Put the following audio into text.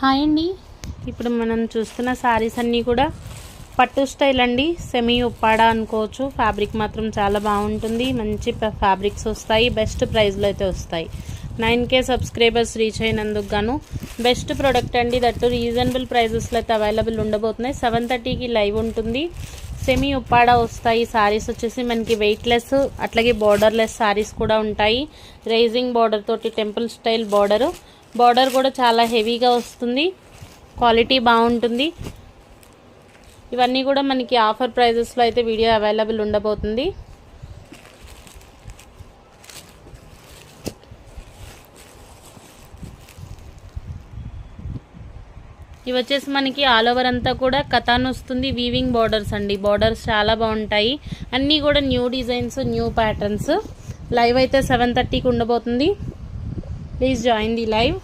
Hi అండి. ఇప్పుడు మనం చూస్తున్న సారీస్ అన్నీ కూడా పట్టు స్టైల్ అండి. సెమీ ఉప్పాడ అనుకోవచ్చు. ఫ్యాబ్రిక్ మాత్రం చాలా బాగుంటుంది. మంచి ఫ్యాబ్రిక్స్ వస్తాయి. బెస్ట్ ప్రైస్లో అయితే వస్తాయి. 9K సబ్స్క్రైబర్స్ రీచ్ అయినందుకు గాను బెస్ట్ ప్రోడక్ట్ అండి. దట్టు రీజనబుల్ ప్రైజెస్లో అయితే అవైలబుల్ ఉండబోతున్నాయి. 7:30కి లైవ్ ఉంటుంది. సెమీ ఉప్పాడ వస్తాయి. సారీస్ వచ్చేసి మనకి వెయిట్లెస్ అట్లాగే బార్డర్లెస్ సారీస్ కూడా ఉంటాయి. రైజింగ్ బార్డర్ తోటి టెంపుల్ స్టైల్ బార్డర్ కూడా చాలా హెవీగా వస్తుంది. క్వాలిటీ బాగుంటుంది. ఇవన్నీ కూడా మనకి ఆఫర్ ప్రైజెస్లో అయితే వీడియో అవైలబుల్ ఉండబోతుంది. ఇవి వచ్చేసి మనకి ఆల్ ఓవర్ అంతా కూడా కథాన్ వస్తుంది. వీవింగ్ బార్డర్స్ అండి. బార్డర్స్ చాలా బాగుంటాయి. అన్నీ కూడా new designs, new patterns. Live అయితే 7:30కి ఉండబోతుంది. Please join the live.